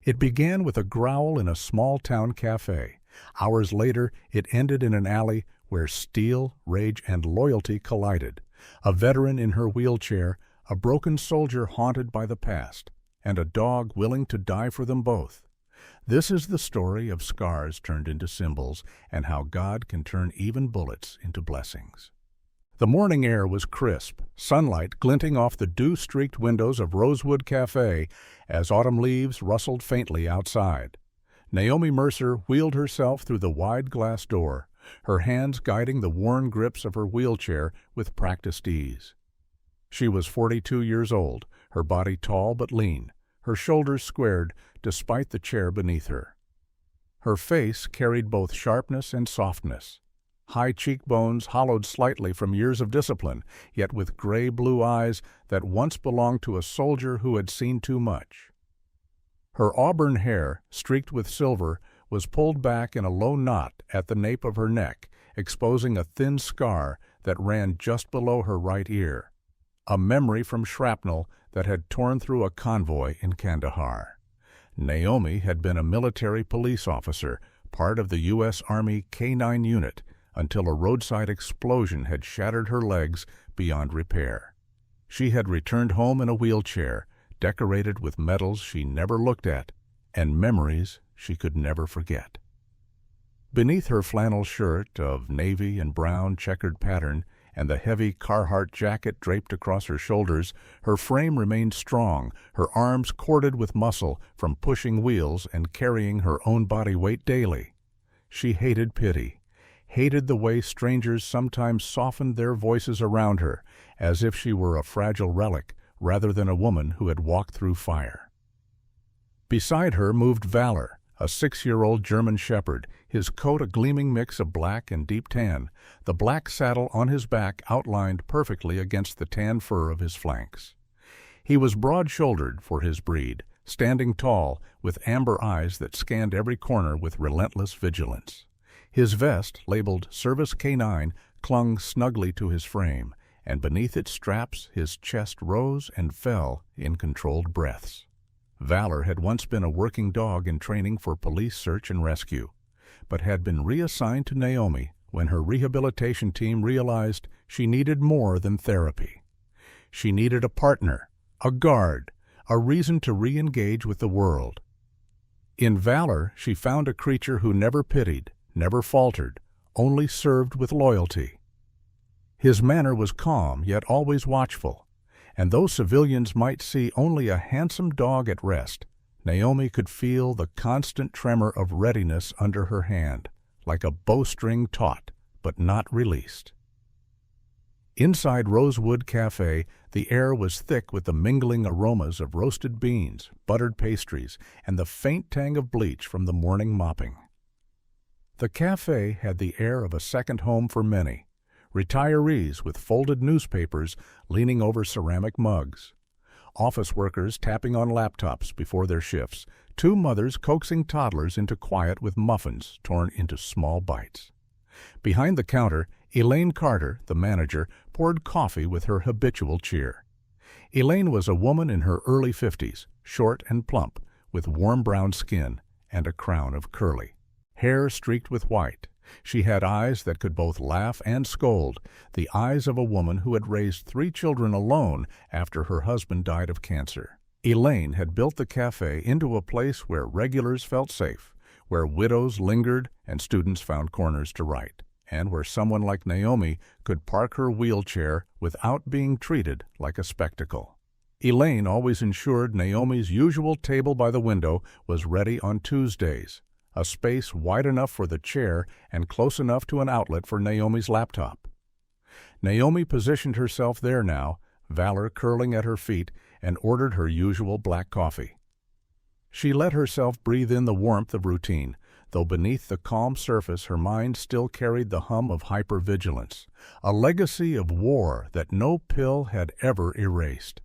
It began with a growl in a small-town café. Hours later, it ended in an alley where steel, rage, and loyalty collided. A veteran in her wheelchair, a broken soldier haunted by the past, and a dog willing to die for them both. This is the story of scars turned into symbols and how God can turn even bullets into blessings. The morning air was crisp, sunlight glinting off the dew-streaked windows of Rosewood Café as autumn leaves rustled faintly outside. Naomi Mercer wheeled herself through the wide glass door, her hands guiding the worn grips of her wheelchair with practiced ease. She was 42 years old, her body tall but lean, her shoulders squared despite the chair beneath her. Her face carried both sharpness and softness. High cheekbones hollowed slightly from years of discipline, yet with gray-blue eyes that once belonged to a soldier who had seen too much. Her auburn hair, streaked with silver, was pulled back in a low knot at the nape of her neck, exposing a thin scar that ran just below her right ear, a memory from shrapnel that had torn through a convoy in Kandahar. Naomi had been a military police officer, part of the U.S. Army K-9 unit, until a roadside explosion had shattered her legs beyond repair. She had returned home in a wheelchair, decorated with medals she never looked at, and memories she could never forget. Beneath her flannel shirt of navy and brown checkered pattern and the heavy Carhartt jacket draped across her shoulders, her frame remained strong, her arms corded with muscle from pushing wheels and carrying her own body weight daily. She hated pity, hated the way strangers sometimes softened their voices around her, as if she were a fragile relic rather than a woman who had walked through fire. Beside her moved Valor, a 6-year-old German shepherd, his coat a gleaming mix of black and deep tan, the black saddle on his back outlined perfectly against the tan fur of his flanks. He was broad-shouldered for his breed, standing tall, with amber eyes that scanned every corner with relentless vigilance. His vest, labeled Service K-9, clung snugly to his frame, and beneath its straps his chest rose and fell in controlled breaths. Valor had once been a working dog in training for police search and rescue, but had been reassigned to Naomi when her rehabilitation team realized she needed more than therapy. She needed a partner, a guard, a reason to re-engage with the world. In Valor, she found a creature who never pitied, never faltered, only served with loyalty. His manner was calm, yet always watchful, and though civilians might see only a handsome dog at rest, Naomi could feel the constant tremor of readiness under her hand, like a bowstring taut, but not released. Inside Rosewood Café, the air was thick with the mingling aromas of roasted beans, buttered pastries, and the faint tang of bleach from the morning mopping. The café had the air of a second home for many, retirees with folded newspapers leaning over ceramic mugs, office workers tapping on laptops before their shifts, two mothers coaxing toddlers into quiet with muffins torn into small bites. Behind the counter, Elaine Carter, the manager, poured coffee with her habitual cheer. Elaine was a woman in her early 50s, short and plump, with warm brown skin and a crown of curly hair streaked with white. She had eyes that could both laugh and scold, the eyes of a woman who had raised 3 children alone after her husband died of cancer. Elaine had built the café into a place where regulars felt safe, where widows lingered and students found corners to write, and where someone like Naomi could park her wheelchair without being treated like a spectacle. Elaine always ensured Naomi's usual table by the window was ready on Tuesdays, a space wide enough for the chair and close enough to an outlet for Naomi's laptop. Naomi positioned herself there now, Valor curling at her feet, and ordered her usual black coffee. She let herself breathe in the warmth of routine, though beneath the calm surface her mind still carried the hum of hypervigilance, a legacy of war that no pill had ever erased.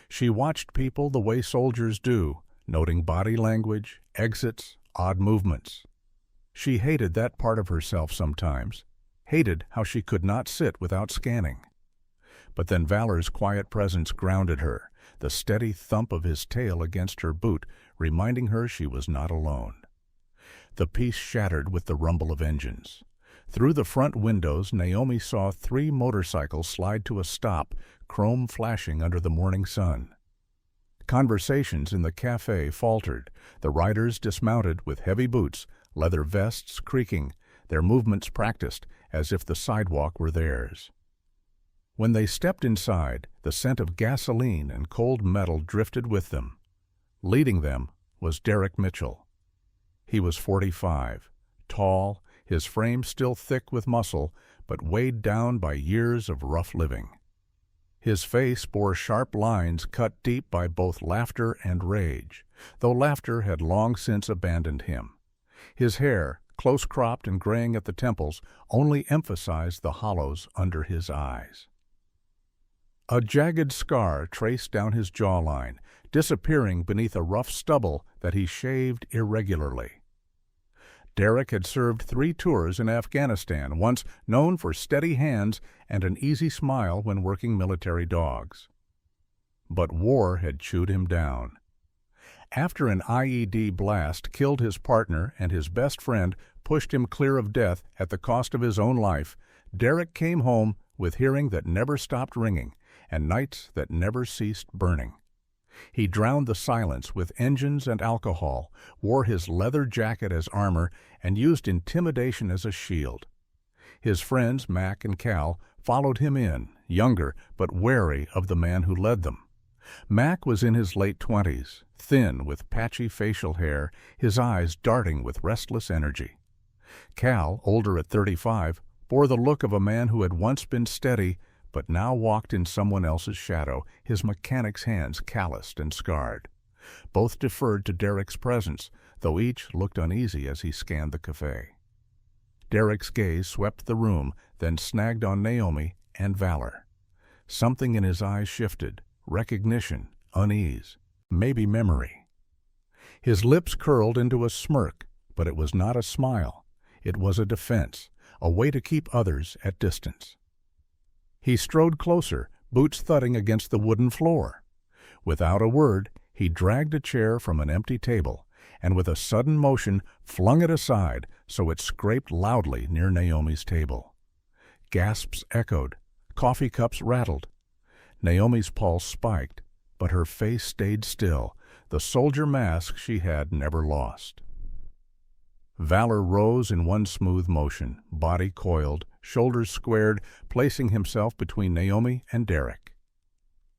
She watched people the way soldiers do, noting body language, exits, odd movements. She hated that part of herself sometimes, hated how she could not sit without scanning. But then Valor's quiet presence grounded her, the steady thump of his tail against her boot reminding her she was not alone. The peace shattered with the rumble of engines. Through the front windows, Naomi saw 3 motorcycles slide to a stop, chrome flashing under the morning sun. Conversations in the café faltered, the riders dismounted with heavy boots, leather vests creaking, their movements practiced as if the sidewalk were theirs. When they stepped inside, the scent of gasoline and cold metal drifted with them. Leading them was Derek Mitchell. He was 45, tall, his frame still thick with muscle, but weighed down by years of rough living. His face bore sharp lines cut deep by both laughter and rage, though laughter had long since abandoned him. His hair, close-cropped and graying at the temples, only emphasized the hollows under his eyes. A jagged scar traced down his jawline, disappearing beneath a rough stubble that he shaved irregularly. Derek had served 3 tours in Afghanistan, once known for steady hands and an easy smile when working military dogs. But war had chewed him down. After an IED blast killed his partner and his best friend pushed him clear of death at the cost of his own life, Derek came home with hearing that never stopped ringing and nights that never ceased burning. He drowned the silence with engines and alcohol, wore his leather jacket as armor, and used intimidation as a shield. His friends, Mac and Cal, followed him in, younger but wary of the man who led them. Mac was in his late 20s, thin with patchy facial hair, his eyes darting with restless energy. Cal, older at 35, bore the look of a man who had once been steady but now walked in someone else's shadow, his mechanic's hands calloused and scarred. Both deferred to Derek's presence, though each looked uneasy as he scanned the café. Derek's gaze swept the room, then snagged on Naomi and Valor. Something in his eyes shifted, recognition, unease, maybe memory. His lips curled into a smirk, but it was not a smile. It was a defense, a way to keep others at distance. He strode closer, boots thudding against the wooden floor. Without a word, he dragged a chair from an empty table, and with a sudden motion flung it aside so it scraped loudly near Naomi's table. Gasps echoed, coffee cups rattled. Naomi's pulse spiked, but her face stayed still, the soldier mask she had never lost. Valor rose in one smooth motion, body coiled, shoulders squared, placing himself between Naomi and Derek.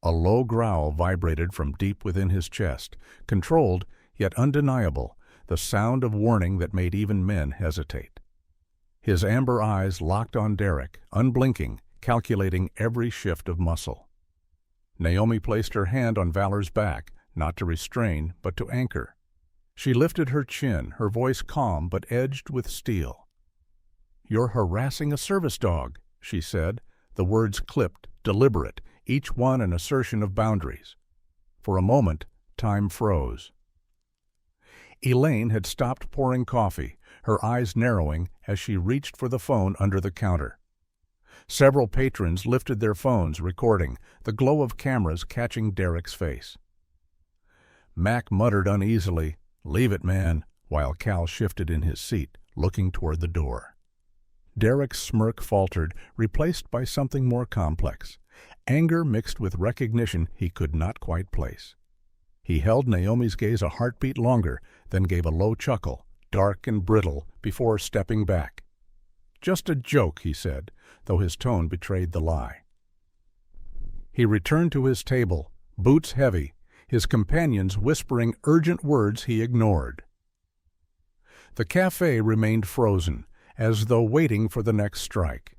A low growl vibrated from deep within his chest, controlled yet undeniable, the sound of warning that made even men hesitate. His amber eyes locked on Derek, unblinking, calculating every shift of muscle. Naomi placed her hand on Valor's back, not to restrain, but to anchor. She lifted her chin, her voice calm but edged with steel. "You're harassing a service dog," she said, the words clipped, deliberate, each one an assertion of boundaries. For a moment, time froze. Elaine had stopped pouring coffee, her eyes narrowing as she reached for the phone under the counter. Several patrons lifted their phones, recording, the glow of cameras catching Derek's face. Mac muttered uneasily, "Leave it, man," while Cal shifted in his seat, looking toward the door. Derek's smirk faltered, replaced by something more complex, anger mixed with recognition he could not quite place. He held Naomi's gaze a heartbeat longer, then gave a low chuckle, dark and brittle, before stepping back. "Just a joke," he said, though his tone betrayed the lie. He returned to his table, boots heavy, his companions whispering urgent words he ignored. The café remained frozen, as though waiting for the next strike.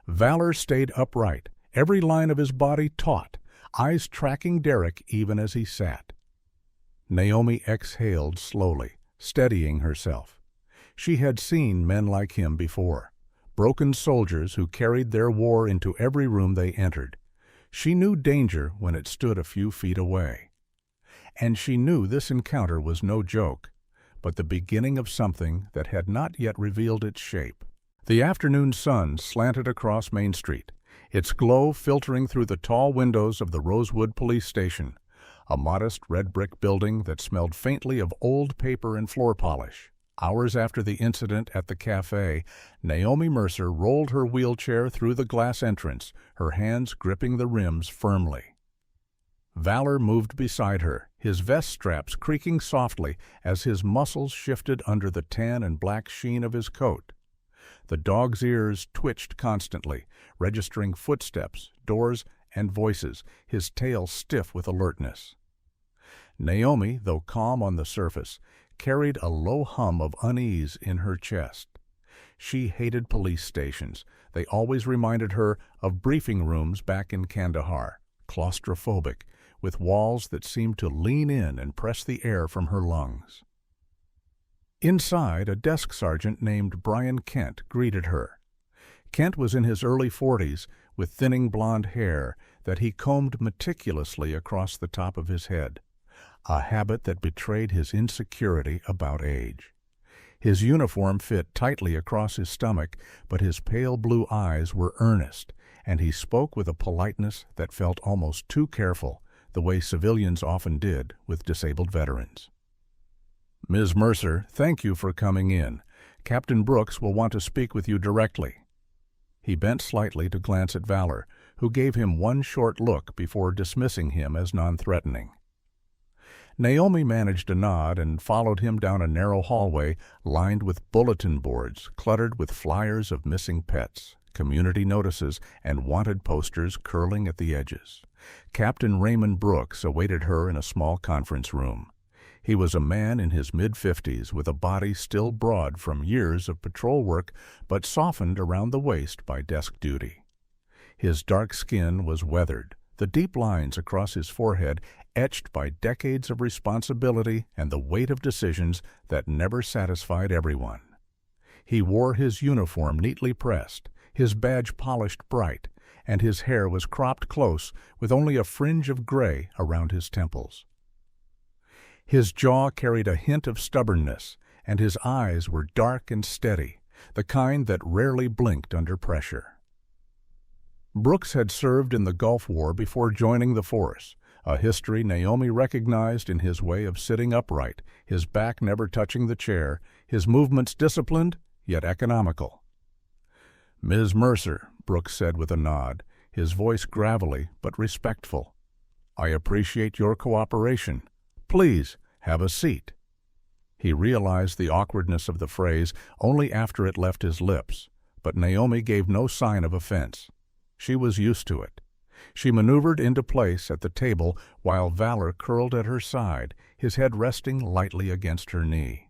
Valor stayed upright, every line of his body taut, eyes tracking Derek even as he sat. Naomi exhaled slowly, steadying herself. She had seen men like him before, broken soldiers who carried their war into every room they entered. She knew danger when it stood a few feet away. And she knew this encounter was no joke, but the beginning of something that had not yet revealed its shape. The afternoon sun slanted across Main Street, its glow filtering through the tall windows of the Rosewood police station, a modest red brick building that smelled faintly of old paper and floor polish. Hours after the incident at the café, Naomi Mercer rolled her wheelchair through the glass entrance, her hands gripping the rims firmly. Valor moved beside her, his vest straps creaking softly as his muscles shifted under the tan and black sheen of his coat. The dog's ears twitched constantly, registering footsteps, doors, and voices, his tail stiff with alertness. Naomi, though calm on the surface, carried a low hum of unease in her chest. She hated police stations. They always reminded her of briefing rooms back in Kandahar, claustrophobic, with walls that seemed to lean in and press the air from her lungs. Inside, a desk sergeant named Brian Kent greeted her. Kent was in his early 40s, with thinning blonde hair that he combed meticulously across the top of his head, a habit that betrayed his insecurity about age. His uniform fit tightly across his stomach, but his pale blue eyes were earnest, and he spoke with a politeness that felt almost too careful, the way civilians often did with disabled veterans. "Ms. Mercer, thank you for coming in. Captain Brooks will want to speak with you directly." He bent slightly to glance at Valor, who gave him one short look before dismissing him as non-threatening. Naomi managed a nod and followed him down a narrow hallway lined with bulletin boards cluttered with flyers of missing pets, community notices, and wanted posters curling at the edges. Captain Raymond Brooks awaited her in a small conference room. He was a man in his mid-50s with a body still broad from years of patrol work but softened around the waist by desk duty. His dark skin was weathered, the deep lines across his forehead etched by decades of responsibility and the weight of decisions that never satisfied everyone. He wore his uniform neatly pressed, his badge polished bright, and his hair was cropped close with only a fringe of gray around his temples. His jaw carried a hint of stubbornness, and his eyes were dark and steady, the kind that rarely blinked under pressure. Brooks had served in the Gulf War before joining the force, a history Naomi recognized in his way of sitting upright, his back never touching the chair, his movements disciplined, yet economical. "Ms. Mercer," Brooks said with a nod, his voice gravelly but respectful, "I appreciate your cooperation. Please, have a seat." He realized the awkwardness of the phrase only after it left his lips, but Naomi gave no sign of offense. She was used to it. She maneuvered into place at the table while Valor curled at her side, his head resting lightly against her knee.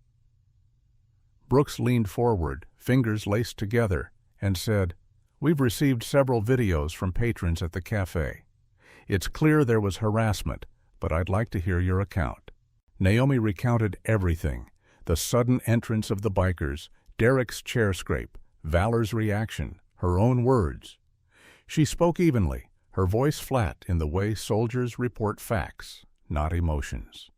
Brooks leaned forward, fingers laced together, and said, "We've received several videos from patrons at the café. It's clear there was harassment, but I'd like to hear your account." Naomi recounted everything: the sudden entrance of the bikers, Derek's chair scrape, Valor's reaction, her own words. She spoke evenly, her voice flat in the way soldiers report facts, not emotions.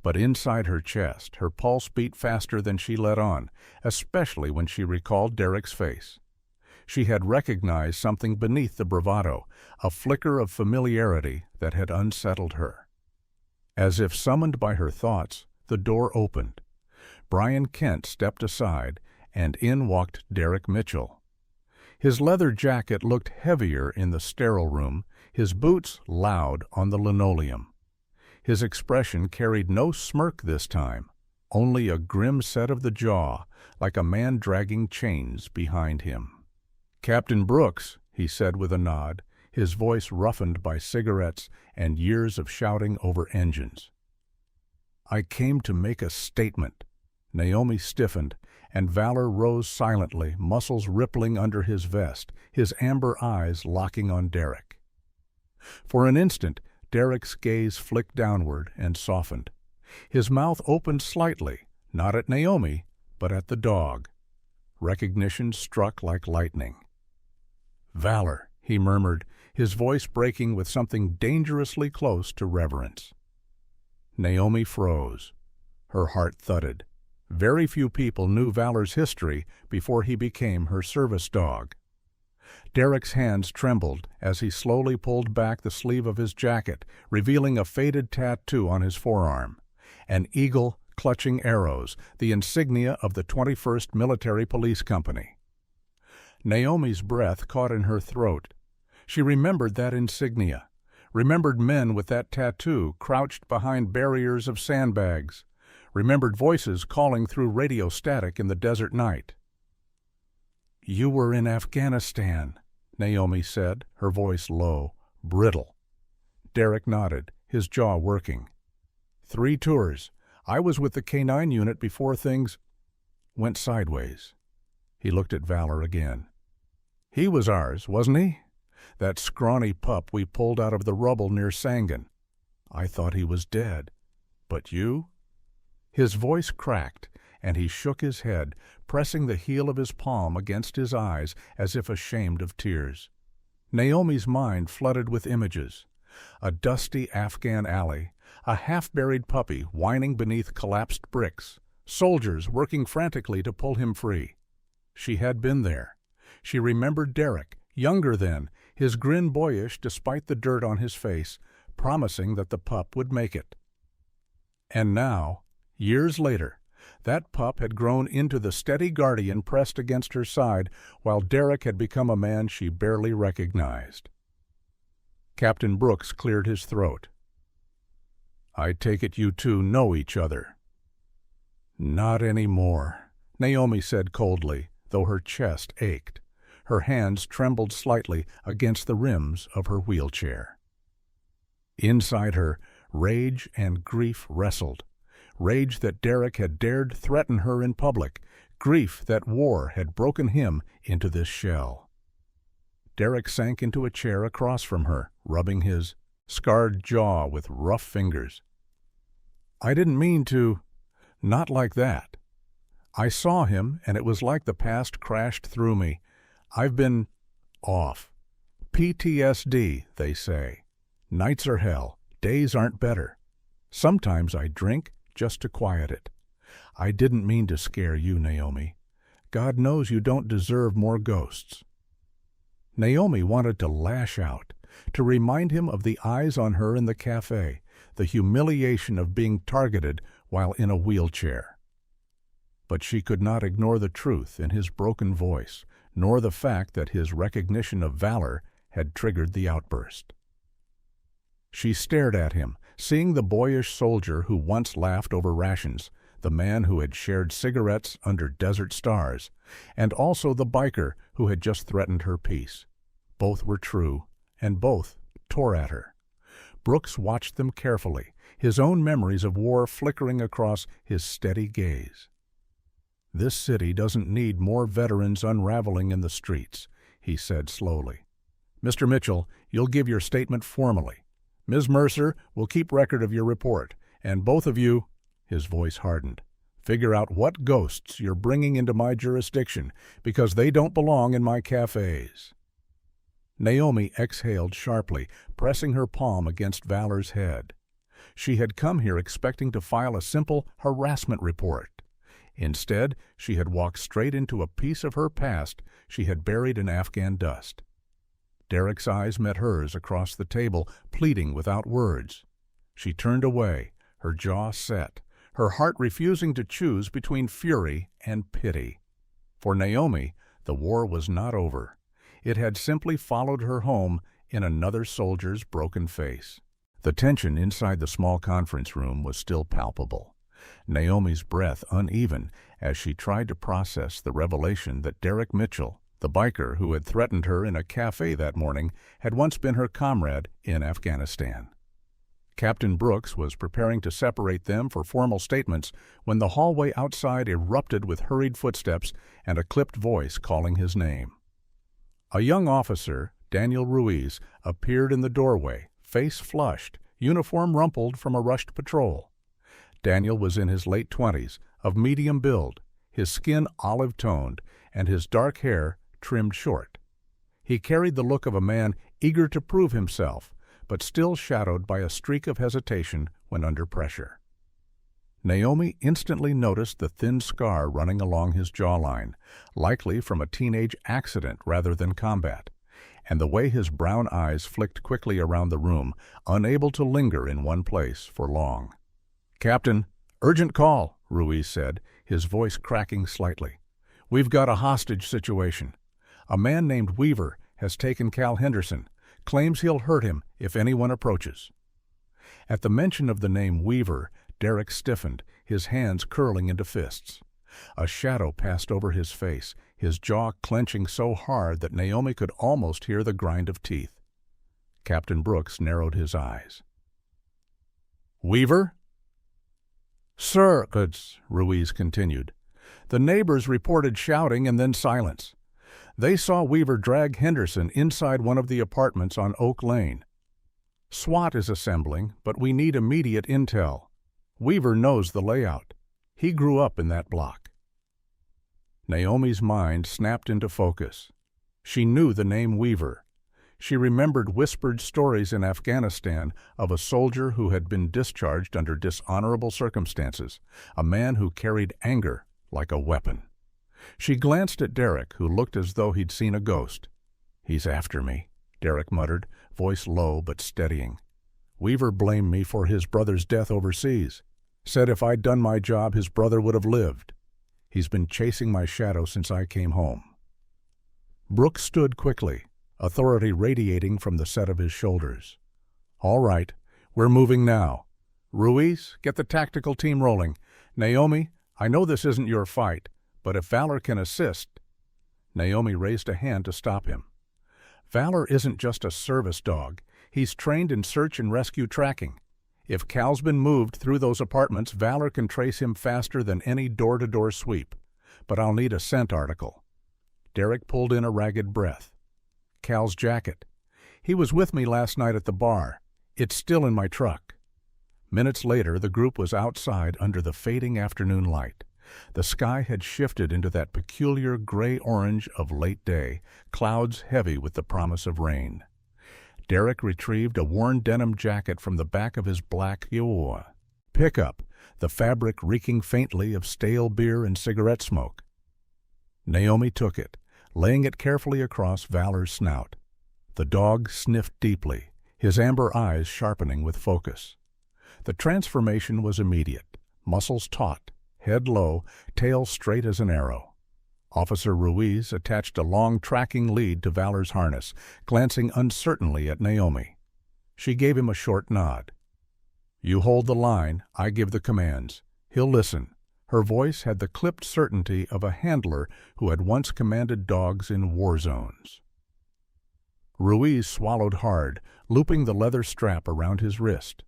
But inside her chest, her pulse beat faster than she let on, especially when she recalled Derek's face. She had recognized something beneath the bravado, a flicker of familiarity that had unsettled her. As if summoned by her thoughts, the door opened. Brian Kent stepped aside, and in walked Derek Mitchell. His leather jacket looked heavier in the sterile room, his boots loud on the linoleum. His expression carried no smirk this time, only a grim set of the jaw, like a man dragging chains behind him. "Captain Brooks," he said with a nod, his voice roughened by cigarettes and years of shouting over engines. "I came to make a statement." Naomi stiffened, and Valor rose silently, muscles rippling under his vest, his amber eyes locking on Derek. For an instant, Derek's gaze flicked downward and softened. His mouth opened slightly, not at Naomi, but at the dog. Recognition struck like lightning. "Valor," he murmured, his voice breaking with something dangerously close to reverence. Naomi froze. Her heart thudded. Very few people knew Valor's history before he became her service dog. Derek's hands trembled as he slowly pulled back the sleeve of his jacket, revealing a faded tattoo on his forearm. An eagle clutching arrows, the insignia of the 21st Military Police Company. Naomi's breath caught in her throat. She remembered that insignia, remembered men with that tattoo crouched behind barriers of sandbags, remembered voices calling through radio static in the desert night. "You were in Afghanistan," Naomi said, her voice low, brittle. Derek nodded, his jaw working. 3 tours. I was with the K-9 unit before things went sideways. He looked at Valor again. "He was ours, wasn't he? That scrawny pup we pulled out of the rubble near Sangan. I thought he was dead. But you?" His voice cracked, and he shook his head, pressing the heel of his palm against his eyes as if ashamed of tears. Naomi's mind flooded with images. A dusty Afghan alley, a half-buried puppy whining beneath collapsed bricks, soldiers working frantically to pull him free. She had been there. She remembered Derek, younger then, his grin boyish despite the dirt on his face, promising that the pup would make it. And now, years later, that pup had grown into the steady guardian pressed against her side, while Derek had become a man she barely recognized. Captain Brooks cleared his throat. "I take it you two know each other." "Not anymore," Naomi said coldly, though her chest ached. Her hands trembled slightly against the rims of her wheelchair. Inside her, rage and grief wrestled. Rage that Derek had dared threaten her in public, grief that war had broken him into this shell. Derek sank into a chair across from her, rubbing his scarred jaw with rough fingers. "I didn't mean to. Not like that. I saw him, and it was like the past crashed through me. I've been off. PTSD, they say. Nights are hell, days aren't better. Sometimes I drink just to quiet it. I didn't mean to scare you, Naomi. God knows you don't deserve more ghosts." Naomi wanted to lash out, to remind him of the eyes on her in the café, the humiliation of being targeted while in a wheelchair. But she could not ignore the truth in his broken voice, nor the fact that his recognition of valor had triggered the outburst. She stared at him, seeing the boyish soldier who once laughed over rations, the man who had shared cigarettes under desert stars, and also the biker who had just threatened her peace. Both were true, and both tore at her. Brooks watched them carefully, his own memories of war flickering across his steady gaze. "This city doesn't need more veterans unraveling in the streets," he said slowly. "Mr. Mitchell, you'll give your statement formally. Ms. Mercer will keep record of your report, and both of you," his voice hardened, "figure out what ghosts you're bringing into my jurisdiction, because they don't belong in my cafes." Naomi exhaled sharply, pressing her palm against Valor's head. She had come here expecting to file a simple harassment report. Instead, she had walked straight into a piece of her past she had buried in Afghan dust. Derek's eyes met hers across the table, pleading without words. She turned away, her jaw set, her heart refusing to choose between fury and pity. For Naomi, the war was not over. It had simply followed her home in another soldier's broken face. The tension inside the small conference room was still palpable. Naomi's breath uneven as she tried to process the revelation that Derek Mitchell, the biker who had threatened her in a cafe that morning, had once been her comrade in Afghanistan. Captain Brooks was preparing to separate them for formal statements when the hallway outside erupted with hurried footsteps and a clipped voice calling his name. A young officer, Daniel Ruiz, appeared in the doorway, face flushed, uniform rumpled from a rushed patrol. Daniel was in his late 20s, of medium build, his skin olive-toned, and his dark hair trimmed short. He carried the look of a man eager to prove himself, but still shadowed by a streak of hesitation when under pressure. Naomi instantly noticed the thin scar running along his jawline, likely from a teenage accident rather than combat, and the way his brown eyes flicked quickly around the room, unable to linger in one place for long. "Captain, urgent call," Ruiz said, his voice cracking slightly. "We've got a hostage situation. A man named Weaver has taken Cal Henderson, claims he'll hurt him if anyone approaches." At the mention of the name Weaver, Derek stiffened, his hands curling into fists. A shadow passed over his face, his jaw clenching so hard that Naomi could almost hear the grind of teeth. Captain Brooks narrowed his eyes. "Weaver?" "Sir," Ruiz continued. "The neighbors reported shouting and then silence. They saw Weaver drag Henderson inside one of the apartments on Oak Lane. SWAT is assembling, but we need immediate intel. Weaver knows the layout. He grew up in that block." Naomi's mind snapped into focus. She knew the name Weaver. She remembered whispered stories in Afghanistan of a soldier who had been discharged under dishonorable circumstances, a man who carried anger like a weapon. She glanced at Derek, who looked as though he'd seen a ghost. "He's after me," Derek muttered, voice low but steadying. "Weaver blamed me for his brother's death overseas. Said if I'd done my job, his brother would have lived. He's been chasing my shadow since I came home." Brooks stood quickly, authority radiating from the set of his shoulders. "All right, we're moving now. Ruiz, get the tactical team rolling. Naomi, I know this isn't your fight, but if Valor can assist—" Naomi raised a hand to stop him. "Valor isn't just a service dog. He's trained in search and rescue tracking. If Cal's been moved through those apartments, Valor can trace him faster than any door-to-door sweep. But I'll need a scent article." Derek pulled in a ragged breath. "Cal's jacket. He was with me last night at the bar. It's still in my truck." Minutes later, the group was outside under the fading afternoon light. The sky had shifted into that peculiar gray-orange of late day, clouds heavy with the promise of rain. Derek retrieved a worn denim jacket from the back of his black Iowa pickup, the fabric reeking faintly of stale beer and cigarette smoke. Naomi took it, laying it carefully across Valor's snout. The dog sniffed deeply, his amber eyes sharpening with focus. The transformation was immediate, muscles taut, head low, tail straight as an arrow. Officer Ruiz attached a long tracking lead to Valor's harness, glancing uncertainly at Naomi. She gave him a short nod. "You hold the line, I give the commands. He'll listen." Her voice had the clipped certainty of a handler who had once commanded dogs in war zones. Ruiz swallowed hard, looping the leather strap around his wrist.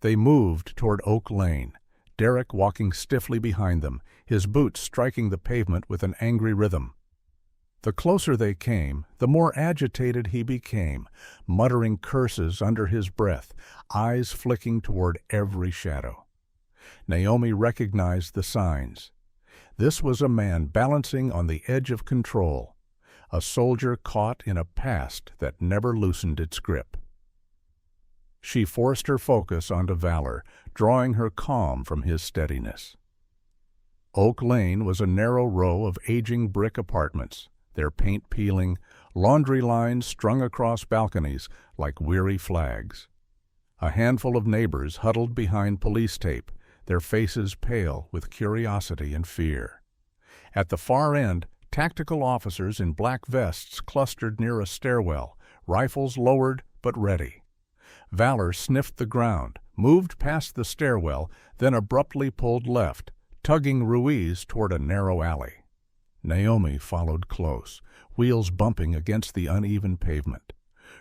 They moved toward Oak Lane, Derek walking stiffly behind them, his boots striking the pavement with an angry rhythm. The closer they came, the more agitated he became, muttering curses under his breath, eyes flicking toward every shadow. Naomi recognized the signs. This was a man balancing on the edge of control, a soldier caught in a past that never loosened its grip. She forced her focus onto Valor, drawing her calm from his steadiness. Oak Lane was a narrow row of aging brick apartments, their paint peeling, laundry lines strung across balconies like weary flags. A handful of neighbors huddled behind police tape, their faces pale with curiosity and fear. At the far end, tactical officers in black vests clustered near a stairwell, rifles lowered but ready. Valor sniffed the ground, moved past the stairwell, then abruptly pulled left, tugging Ruiz toward a narrow alley. Naomi followed close, wheels bumping against the uneven pavement.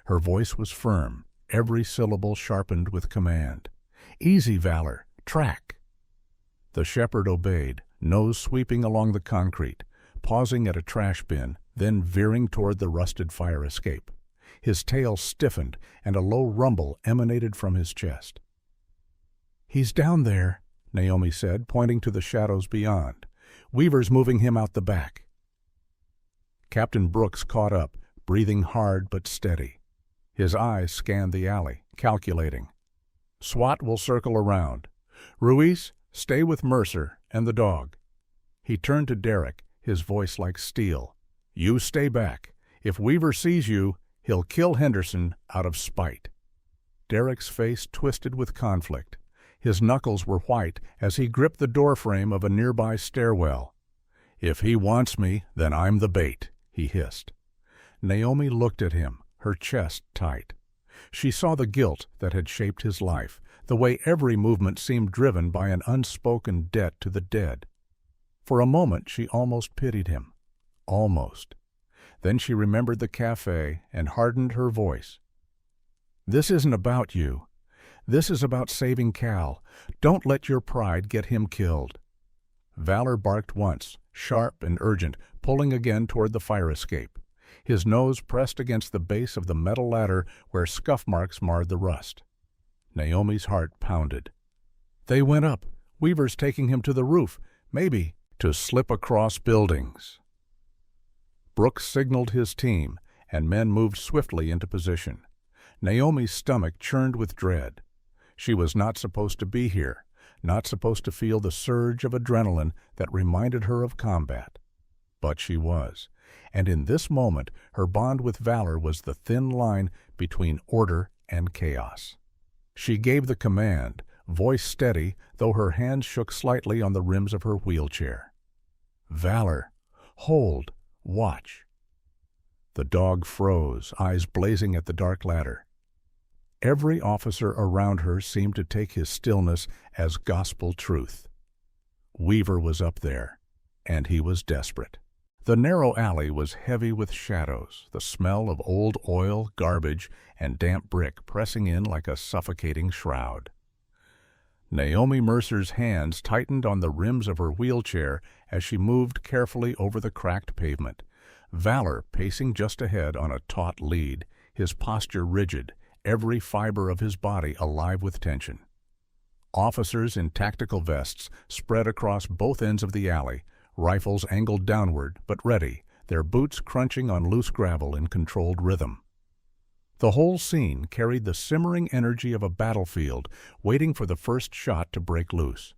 Her voice was firm, every syllable sharpened with command. "Easy, Valor. Track." The shepherd obeyed, nose sweeping along the concrete, pausing at a trash bin, then veering toward the rusted fire escape. His tail stiffened, and a low rumble emanated from his chest. "He's down there," Naomi said, pointing to the shadows beyond. "Weaver's moving him out the back." Captain Brooks caught up, breathing hard but steady. His eyes scanned the alley, calculating. "SWAT will circle around. Ruiz, Stay with Mercer and the dog." He turned to Derek, his voice like steel. "You stay back. If Weaver sees you, he'll kill Henderson out of spite." Derek's face twisted with conflict. His knuckles were white as he gripped the doorframe of a nearby stairwell. "If he wants me, then I'm the bait," he hissed. Naomi looked at him, her chest tight. She saw the guilt that had shaped his life, the way every movement seemed driven by an unspoken debt to the dead. For a moment she almost pitied him. Almost. Then she remembered the café and hardened her voice. "This isn't about you. This is about saving Cal. Don't let your pride get him killed." Valor barked once, sharp and urgent, pulling again toward the fire escape. His nose pressed against the base of the metal ladder where scuff marks marred the rust. Naomi's heart pounded. "They went up. Weaver's taking him to the roof. Maybe to slip across buildings." Brooks signaled his team, and men moved swiftly into position. Naomi's stomach churned with dread. She was not supposed to be here, not supposed to feel the surge of adrenaline that reminded her of combat. But she was, and in this moment her bond with Valor was the thin line between order and chaos. She gave the command, voice steady, though her hands shook slightly on the rims of her wheelchair. "Valor, hold, watch." The dog froze, eyes blazing at the dark ladder. Every officer around her seemed to take his stillness as gospel truth. Weaver was up there, and he was desperate. The narrow alley was heavy with shadows, the smell of old oil, garbage, and damp brick pressing in like a suffocating shroud. Naomi Mercer's hands tightened on the rims of her wheelchair as she moved carefully over the cracked pavement. Valor pacing just ahead on a taut lead, his posture rigid, every fiber of his body alive with tension. Officers in tactical vests spread across both ends of the alley, rifles angled downward but ready, their boots crunching on loose gravel in controlled rhythm. The whole scene carried the simmering energy of a battlefield waiting for the first shot to break loose.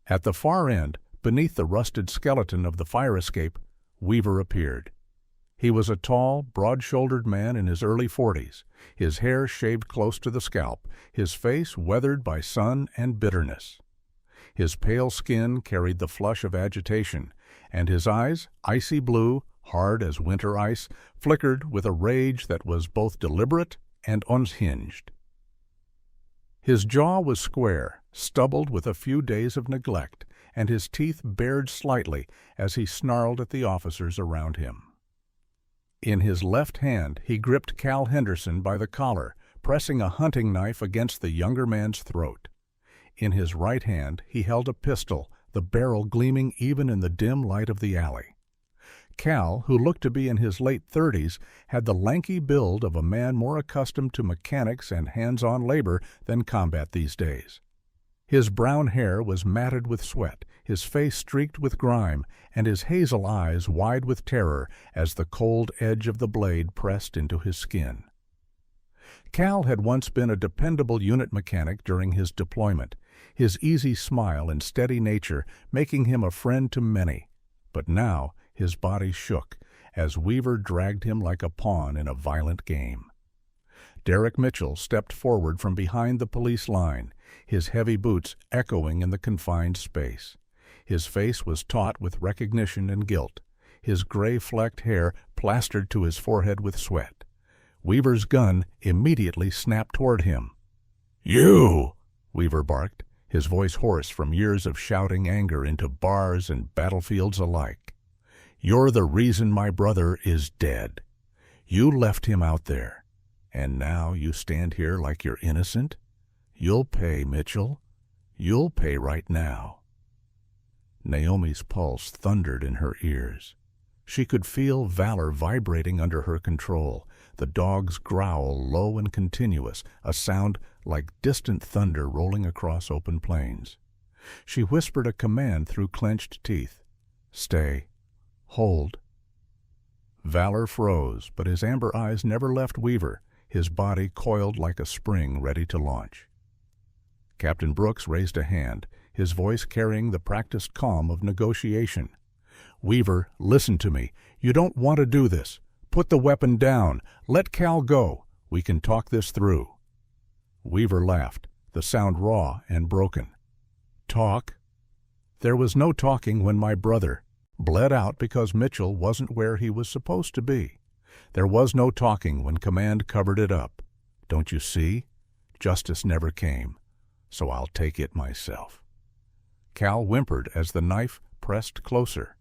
At the far end, beneath the rusted skeleton of the fire escape, Weaver appeared. He was a tall, broad-shouldered man in his early 40s, his hair shaved close to the scalp, his face weathered by sun and bitterness. His pale skin carried the flush of agitation, and his eyes, icy blue, hard as winter ice, flickered with a rage that was both deliberate and unhinged. His jaw was square, stubbled with a few days of neglect, and his teeth bared slightly as he snarled at the officers around him. In his left hand he gripped Cal Henderson by the collar, pressing a hunting knife against the younger man's throat. In his right hand he held a pistol, the barrel gleaming even in the dim light of the alley. Cal, who looked to be in his late 30s, had the lanky build of a man more accustomed to mechanics and hands-on labor than combat these days. His brown hair was matted with sweat, his face streaked with grime, and his hazel eyes wide with terror as the cold edge of the blade pressed into his skin. Cal had once been a dependable unit mechanic during his deployment, his easy smile and steady nature making him a friend to many. But now his body shook as Weaver dragged him like a pawn in a violent game. Derek Mitchell stepped forward from behind the police line, his heavy boots echoing in the confined space. His face was taut with recognition and guilt, his gray-flecked hair plastered to his forehead with sweat. Weaver's gun immediately snapped toward him. "You!" Weaver barked, his voice hoarse from years of shouting anger into bars and battlefields alike. "You're the reason my brother is dead. You left him out there, and now you stand here like you're innocent? You'll pay, Mitchell. You'll pay right now." Naomi's pulse thundered in her ears. She could feel valor vibrating under her control, the dog's growl low and continuous, a sound like distant thunder rolling across open plains. She whispered a command through clenched teeth. "Stay. Hold." Valor froze, but his amber eyes never left Weaver, his body coiled like a spring ready to launch. Captain Brooks raised a hand, his voice carrying the practiced calm of negotiation. "Weaver, listen to me. You don't want to do this. Put the weapon down. Let Cal go. We can talk this through." Weaver laughed, the sound raw and broken. "Talk? There was no talking when my brother bled out because Mitchell wasn't where he was supposed to be. There was no talking when command covered it up. Don't you see? Justice never came, so I'll take it myself." Cal whimpered as the knife pressed closer.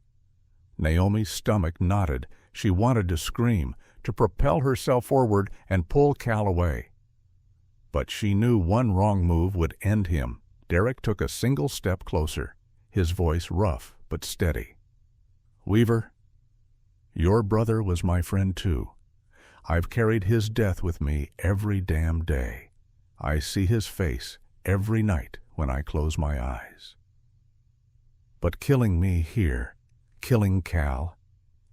Naomi's stomach knotted. She wanted to scream, to propel herself forward and pull Cal away. But she knew one wrong move would end him. Derek took a single step closer, his voice rough but steady. "Weaver, your brother was my friend too. I've carried his death with me every damn day. I see his face every night when I close my eyes. But killing me here, killing Cal,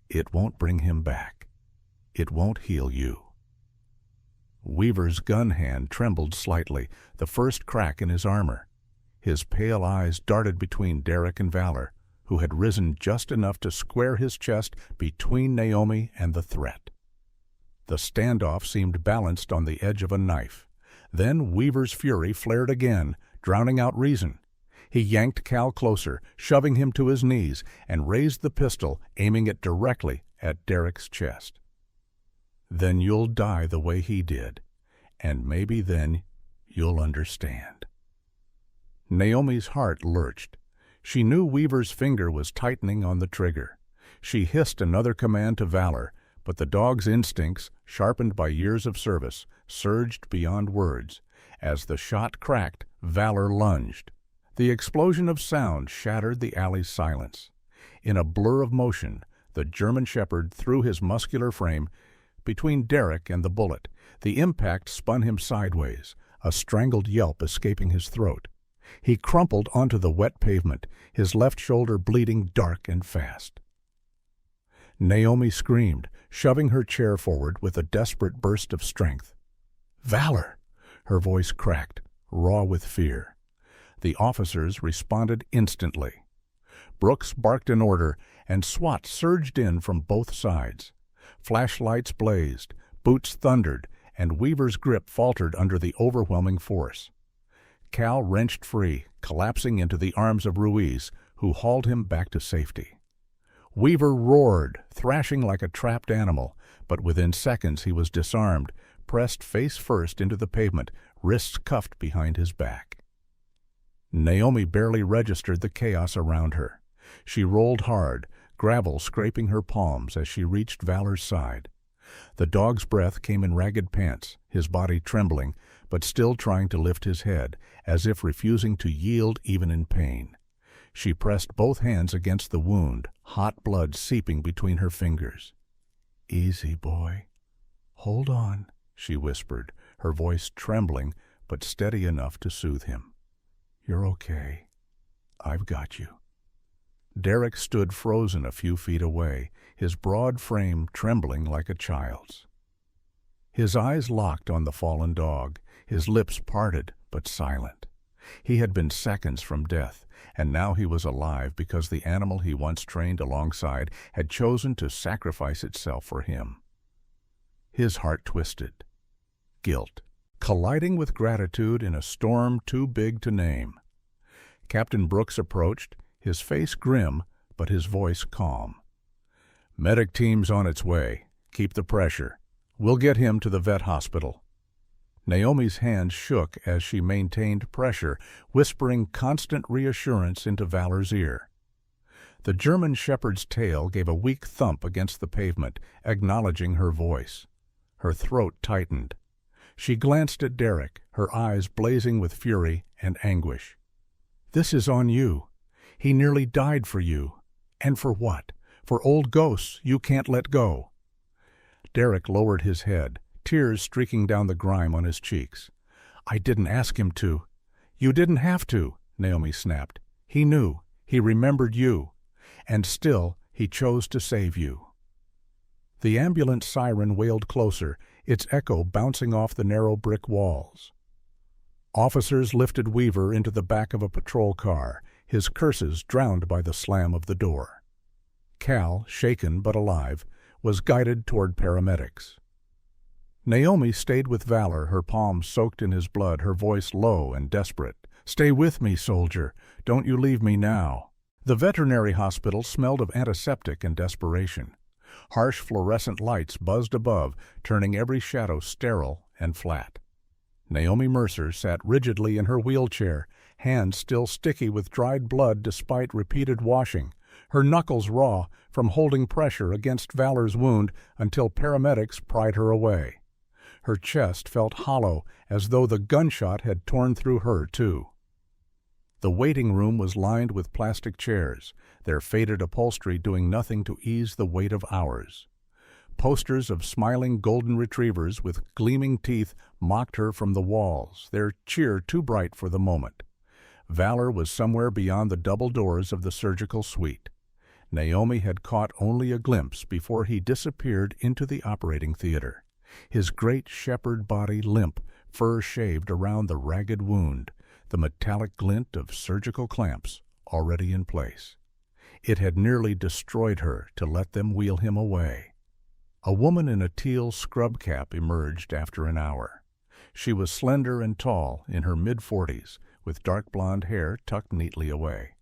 it won't bring him back. It won't heal you." Weaver's gun hand trembled slightly, the first crack in his armor. His pale eyes darted between Derek and Valor, who had risen just enough to square his chest between Naomi and the threat. The standoff seemed balanced on the edge of a knife. Then Weaver's fury flared again, drowning out reason. He yanked Cal closer, shoving him to his knees, and raised the pistol, aiming it directly at Derek's chest. "Then you'll die the way he did, and maybe then you'll understand." Naomi's heart lurched. She knew Weaver's finger was tightening on the trigger. She hissed another command to Valor, but the dog's instincts, sharpened by years of service, surged beyond words. As the shot cracked, Valor lunged. The explosion of sound shattered the alley's silence. In a blur of motion, the German shepherd threw his muscular frame between Derek and the bullet. The impact spun him sideways, a strangled yelp escaping his throat. He crumpled onto the wet pavement, his left shoulder bleeding dark and fast. Naomi screamed, shoving her chair forward with a desperate burst of strength. "Valor!" Her voice cracked, raw with fear. The officers responded instantly. Brooks barked an order, and SWAT surged in from both sides. Flashlights blazed, boots thundered, and Weaver's grip faltered under the overwhelming force. Cal wrenched free, collapsing into the arms of Ruiz, who hauled him back to safety. Weaver roared, thrashing like a trapped animal, but within seconds he was disarmed, pressed face first into the pavement, wrists cuffed behind his back. Naomi barely registered the chaos around her. She rolled hard, gravel scraping her palms as she reached Valor's side. The dog's breath came in ragged pants, his body trembling, but still trying to lift his head, as if refusing to yield even in pain. She pressed both hands against the wound, hot blood seeping between her fingers. "Easy, boy. Hold on," she whispered, her voice trembling but steady enough to soothe him. "You're okay. I've got you." Derek stood frozen a few feet away, his broad frame trembling like a child's. His eyes locked on the fallen dog, his lips parted but silent. He had been seconds from death, and now he was alive because the animal he once trained alongside had chosen to sacrifice itself for him. His heart twisted. Guilt, colliding with gratitude in a storm too big to name. Captain Brooks approached, his face grim, but his voice calm. "Medic team's on its way. Keep the pressure. We'll get him to the vet hospital." Naomi's hand shook as she maintained pressure, whispering constant reassurance into Valor's ear. The German shepherd's tail gave a weak thump against the pavement, acknowledging her voice. Her throat tightened. She glanced at Derek, her eyes blazing with fury and anguish. "This is on you. He nearly died for you. And for what? For old ghosts you can't let go." Derek lowered his head, tears streaking down the grime on his cheeks. "I didn't ask him to." "You didn't have to," Naomi snapped. "He knew. He remembered you. And still, he chose to save you." The ambulance siren wailed closer, its echo bouncing off the narrow brick walls. Officers lifted Weaver into the back of a patrol car, his curses drowned by the slam of the door. Cal, shaken but alive, was guided toward paramedics. Naomi stayed with Valor, her palms soaked in his blood, her voice low and desperate. "Stay with me, soldier. Don't you leave me now." The veterinary hospital smelled of antiseptic and desperation. Harsh fluorescent lights buzzed above, turning every shadow sterile and flat. Naomi Mercer sat rigidly in her wheelchair, hands still sticky with dried blood despite repeated washing, her knuckles raw from holding pressure against Valor's wound until paramedics pried her away. Her chest felt hollow, as though the gunshot had torn through her, too. The waiting room was lined with plastic chairs, their faded upholstery doing nothing to ease the weight of hours. Posters of smiling golden retrievers with gleaming teeth mocked her from the walls, their cheer too bright for the moment. Valor was somewhere beyond the double doors of the surgical suite. Naomi had caught only a glimpse before he disappeared into the operating theater, his great shepherd body limp, fur shaved around the ragged wound, the metallic glint of surgical clamps already in place. It had nearly destroyed her to let them wheel him away. A woman in a teal scrub cap emerged after an hour. She was slender and tall, in her mid-40s, with dark blonde hair tucked neatly away.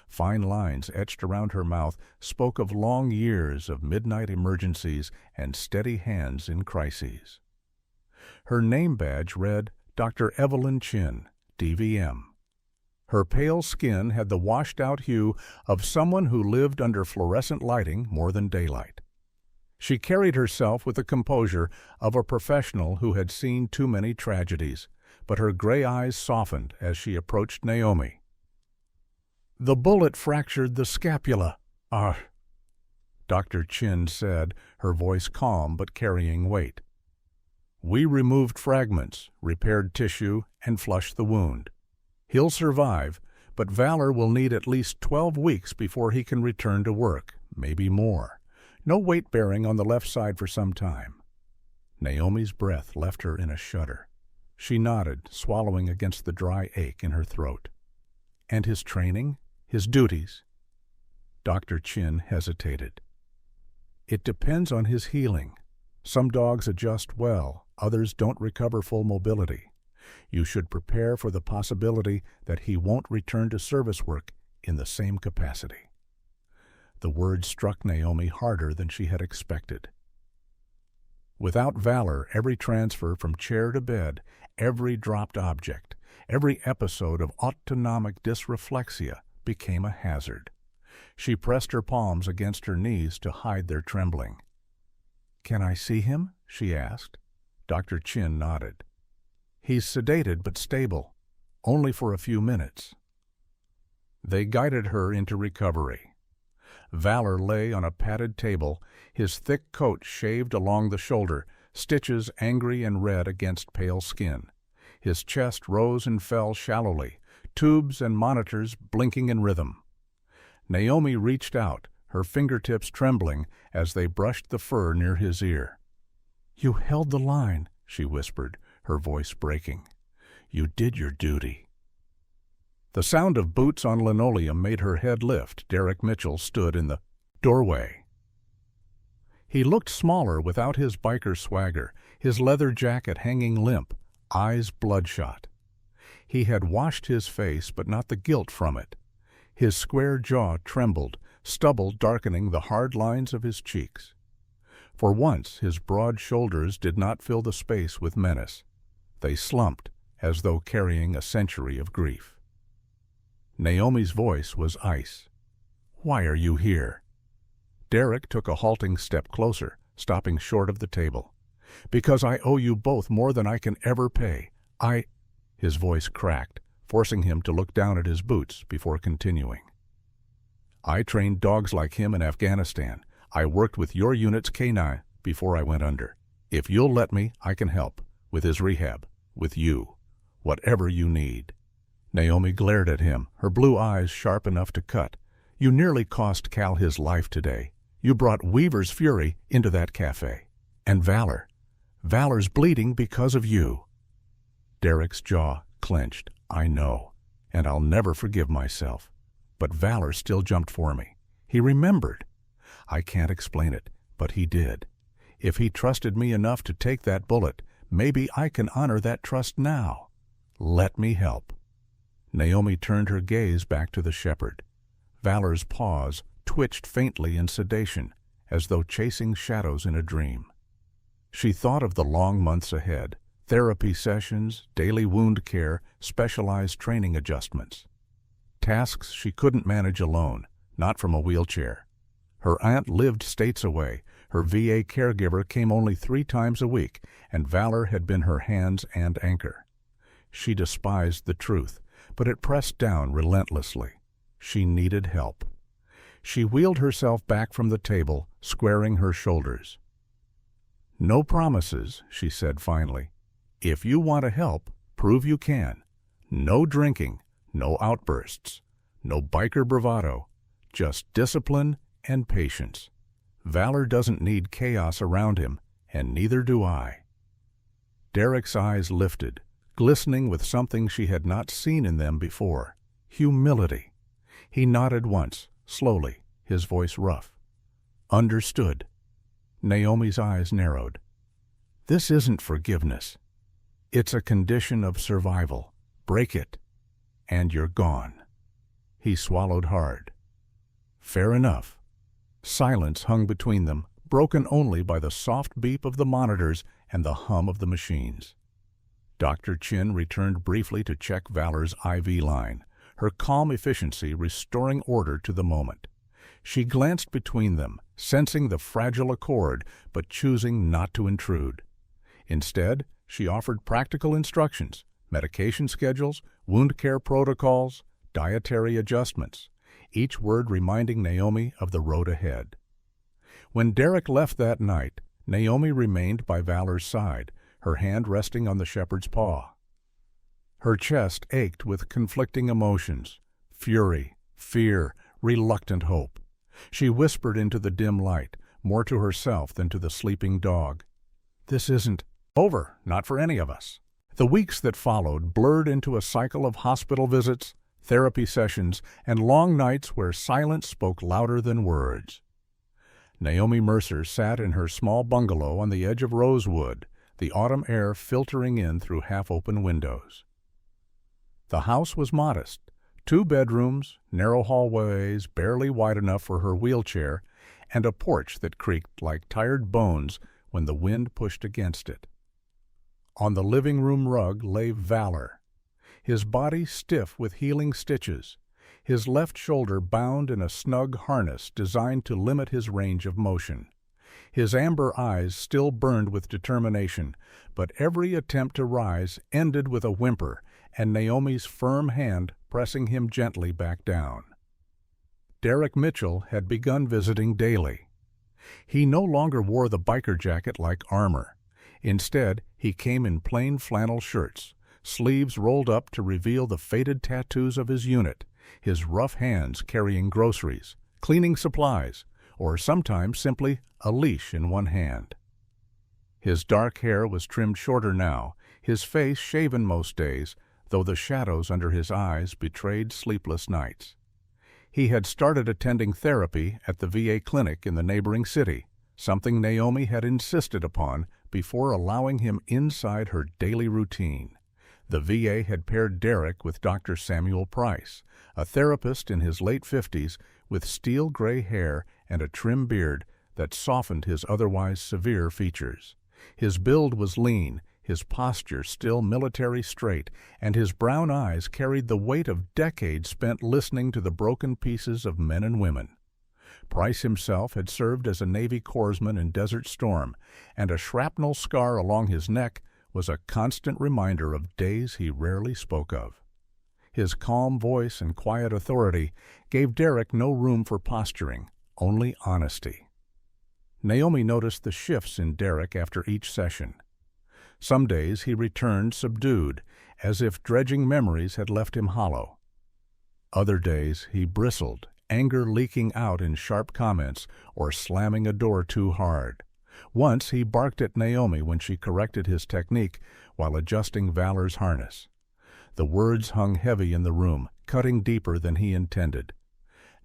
Fine lines etched around her mouth spoke of long years of midnight emergencies and steady hands in crises. Her name badge read Dr. Evelyn Chin, DVM. Her pale skin had the washed-out hue of someone who lived under fluorescent lighting more than daylight. She carried herself with the composure of a professional who had seen too many tragedies, but her gray eyes softened as she approached Naomi. "The bullet fractured the scapula, Dr. Chin said, her voice calm but carrying weight. "We removed fragments, repaired tissue, and flushed the wound. He'll survive, but Valor will need at least 12 weeks before he can return to work, maybe more. No weight-bearing on the left side for some time." Naomi's breath left her in a shudder. She nodded, swallowing against the dry ache in her throat. "And his training? His duties?" Dr. Chin hesitated. "It depends on his healing. Some dogs adjust well, others don't recover full mobility. You should prepare for the possibility that he won't return to service work in the same capacity." The words struck Naomi harder than she had expected. Without Valor, every transfer from chair to bed, every dropped object, every episode of autonomic dysreflexia became a hazard. She pressed her palms against her knees to hide their trembling. "Can I see him?" she asked. Dr. Chin nodded. "He's sedated but stable, only for a few minutes." They guided her into recovery. Valor lay on a padded table, his thick coat shaved along the shoulder, stitches angry and red against pale skin. His chest rose and fell shallowly, tubes and monitors blinking in rhythm. Naomi reached out, her fingertips trembling as they brushed the fur near his ear. "You held the line," she whispered, her voice breaking. "You did your duty." The sound of boots on linoleum made her head lift. Derek Mitchell stood in the doorway. He looked smaller without his biker swagger, his leather jacket hanging limp, eyes bloodshot. He had washed his face, but not the guilt from it. His square jaw trembled, stubble darkening the hard lines of his cheeks. For once, his broad shoulders did not fill the space with menace. They slumped, as though carrying a century of grief. Naomi's voice was ice. "Why are you here?" Derek took a halting step closer, stopping short of the table. "Because I owe you both more than I can ever pay. His voice cracked, forcing him to look down at his boots before continuing. "I trained dogs like him in Afghanistan. I worked with your unit's canine before I went under. If you'll let me, I can help. With his rehab. With you. Whatever you need." Naomi glared at him, her blue eyes sharp enough to cut. "You nearly cost Cal his life today. You brought Weaver's fury into that cafe. And Valor. Valor's bleeding because of you." Derek's jaw clenched. I know, and I'll never forgive myself. But Valor still jumped for me. He remembered. I can't explain it, but he did. If he trusted me enough to take that bullet, maybe I can honor that trust now. Let me help. Naomi turned her gaze back to the shepherd. Valor's paws twitched faintly in sedation, as though chasing shadows in a dream. She thought of the long months ahead, therapy sessions, daily wound care, specialized training adjustments. Tasks she couldn't manage alone, not from a wheelchair. Her aunt lived states away, her VA caregiver came only 3 times a week, and Valor had been her hands and anchor. She despised the truth, but it pressed down relentlessly. She needed help. She wheeled herself back from the table, squaring her shoulders. "No promises," she said finally. "If you want to help, prove you can. No drinking, no outbursts, no biker bravado, just discipline and patience. Valor doesn't need chaos around him, and neither do I." Derek's eyes lifted, glistening with something she had not seen in them before: humility. He nodded once, slowly, his voice rough. "Understood." Naomi's eyes narrowed. "This isn't forgiveness. It's a condition of survival. Break it, and you're gone." He swallowed hard. "Fair enough." Silence hung between them, broken only by the soft beep of the monitors and the hum of the machines. Dr. Chin returned briefly to check Valor's IV line, her calm efficiency restoring order to the moment. She glanced between them, sensing the fragile accord, but choosing not to intrude. Instead, she offered practical instructions, medication schedules, wound care protocols, dietary adjustments, each word reminding Naomi of the road ahead. When Derek left that night, Naomi remained by Valor's side, her hand resting on the shepherd's paw. Her chest ached with conflicting emotions: fury, fear, reluctant hope. She whispered into the dim light, more to herself than to the sleeping dog. "This isn't over, not for any of us." The weeks that followed blurred into a cycle of hospital visits, therapy sessions, and long nights where silence spoke louder than words. Naomi Mercer sat in her small bungalow on the edge of Rosewood, the autumn air filtering in through half-open windows. The house was modest: 2 bedrooms, narrow hallways barely wide enough for her wheelchair, and a porch that creaked like tired bones when the wind pushed against it. On the living room rug lay Valor, his body stiff with healing stitches, his left shoulder bound in a snug harness designed to limit his range of motion. His amber eyes still burned with determination, but every attempt to rise ended with a whimper and Naomi's firm hand pressing him gently back down. Derek Mitchell had begun visiting daily. He no longer wore the biker jacket like armor. Instead, he came in plain flannel shirts, sleeves rolled up to reveal the faded tattoos of his unit, his rough hands carrying groceries, cleaning supplies, or sometimes simply a leash in one hand. His dark hair was trimmed shorter now, his face shaven most days, though the shadows under his eyes betrayed sleepless nights. He had started attending therapy at the VA clinic in the neighboring city, something Naomi had insisted upon before allowing him inside her daily routine. The VA had paired Derek with Dr. Samuel Price, a therapist in his late 50s with steel gray hair and a trim beard that softened his otherwise severe features. His build was lean, his posture still military straight, and his brown eyes carried the weight of decades spent listening to the broken pieces of men and women. Price himself had served as a Navy corpsman in Desert Storm, and a shrapnel scar along his neck was a constant reminder of days he rarely spoke of. His calm voice and quiet authority gave Derek no room for posturing, only honesty. Naomi noticed the shifts in Derek after each session. Some days he returned subdued, as if dredging memories had left him hollow. Other days he bristled, anger leaking out in sharp comments or slamming a door too hard. Once he barked at Naomi when she corrected his technique while adjusting Valor's harness. The words hung heavy in the room, cutting deeper than he intended.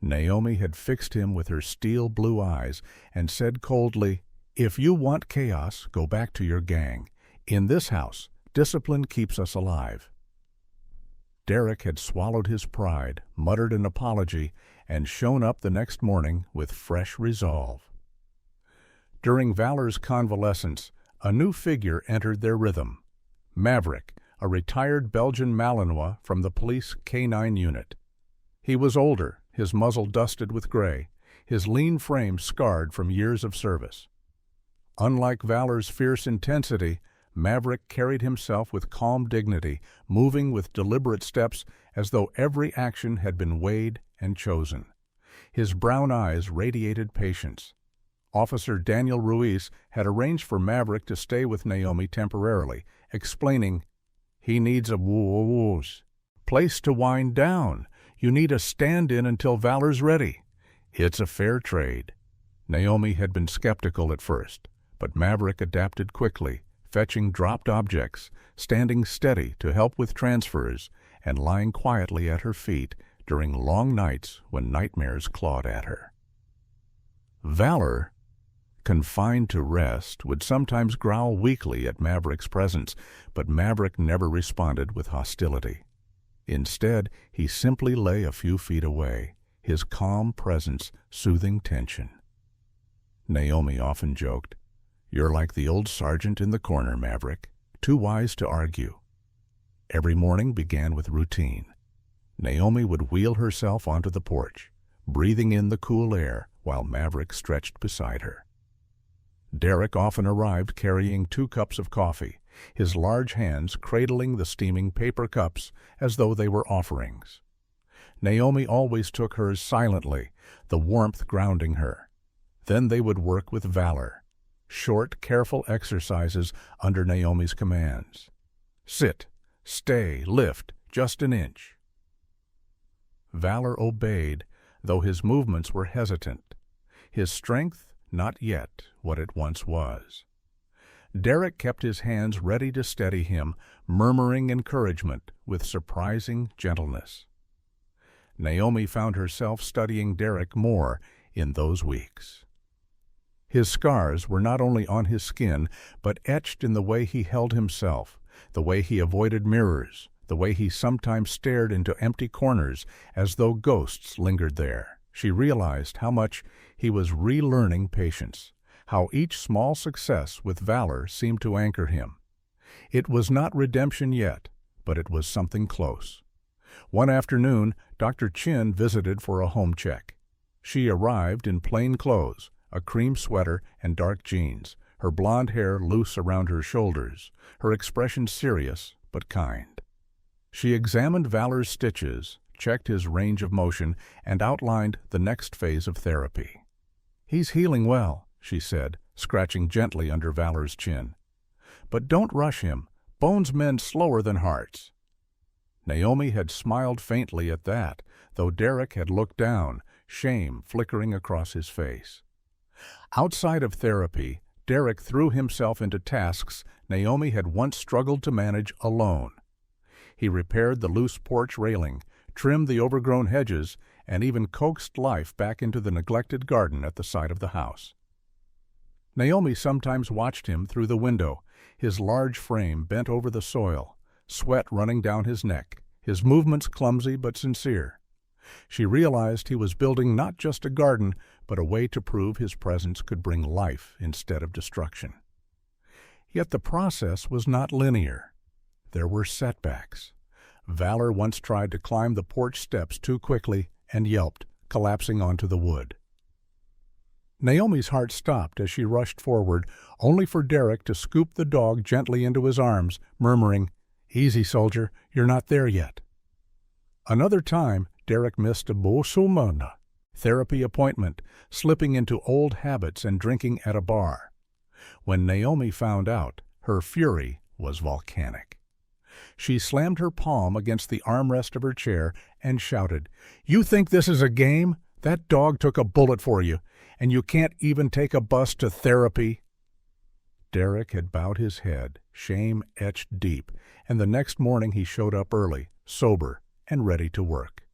Naomi had fixed him with her steel blue eyes and said coldly, "If you want chaos, go back to your gang. In this house, discipline keeps us alive." Derek had swallowed his pride, muttered an apology, and shown up the next morning with fresh resolve. During Valor's convalescence, a new figure entered their rhythm. Maverick, a retired Belgian Malinois from the police K9 unit. He was older, his muzzle dusted with gray, his lean frame scarred from years of service. Unlike Valor's fierce intensity, Maverick carried himself with calm dignity, moving with deliberate steps as though every action had been weighed and chosen. His brown eyes radiated patience. Officer Daniel Ruiz had arranged for Maverick to stay with Naomi temporarily, explaining, "He needs a place to wind down. You need a stand-in until Valor's ready. It's a fair trade." Naomi had been skeptical at first, but Maverick adapted quickly, fetching dropped objects, standing steady to help with transfers, and lying quietly at her feet during long nights when nightmares clawed at her. Valor, confined to rest, would sometimes growl weakly at Maverick's presence, but Maverick never responded with hostility. Instead, he simply lay a few feet away, his calm presence soothing tension. Naomi often joked, "You're like the old sergeant in the corner, Maverick, too wise to argue." Every morning began with routine. Naomi would wheel herself onto the porch, breathing in the cool air while Maverick stretched beside her. Derek often arrived carrying 2 cups of coffee, his large hands cradling the steaming paper cups as though they were offerings. Naomi always took hers silently, the warmth grounding her. Then they would work with Valor, short, careful exercises under Naomi's commands. Sit, stay, lift, just an inch. Valor obeyed, though his movements were hesitant. His strength not yet what it once was. Derek kept his hands ready to steady him, murmuring encouragement with surprising gentleness. Naomi found herself studying Derek more in those weeks. His scars were not only on his skin, but etched in the way he held himself, the way he avoided mirrors, the way he sometimes stared into empty corners as though ghosts lingered there. She realized how much he was relearning patience, how each small success with Valor seemed to anchor him. It was not redemption yet, but it was something close. One afternoon, Dr. Chin visited for a home check. She arrived in plain clothes, a cream sweater and dark jeans, her blonde hair loose around her shoulders, her expression serious but kind. She examined Valor's stitches, checked his range of motion, and outlined the next phase of therapy. "He's healing well," she said, scratching gently under Valor's chin. "But don't rush him. Bones mend slower than hearts." Naomi had smiled faintly at that, though Derek had looked down, shame flickering across his face. Outside of therapy, Derek threw himself into tasks Naomi had once struggled to manage alone. He repaired the loose porch railing, trimmed the overgrown hedges, and even coaxed life back into the neglected garden at the side of the house. Naomi sometimes watched him through the window, his large frame bent over the soil, sweat running down his neck, his movements clumsy but sincere. She realized he was building not just a garden, but a way to prove his presence could bring life instead of destruction. Yet the process was not linear. There were setbacks. Valor once tried to climb the porch steps too quickly and yelped, collapsing onto the wood. Naomi's heart stopped as she rushed forward, only for Derek to scoop the dog gently into his arms, murmuring, "Easy, soldier, you're not there yet." Another time, Derek missed a therapy appointment, slipping into old habits and drinking at a bar. When Naomi found out, her fury was volcanic. She slammed her palm against the armrest of her chair and shouted, "You think this is a game? That dog took a bullet for you, and you can't even take a bus to therapy." Derek had bowed his head, shame etched deep, and the next morning he showed up early, sober, and ready to work.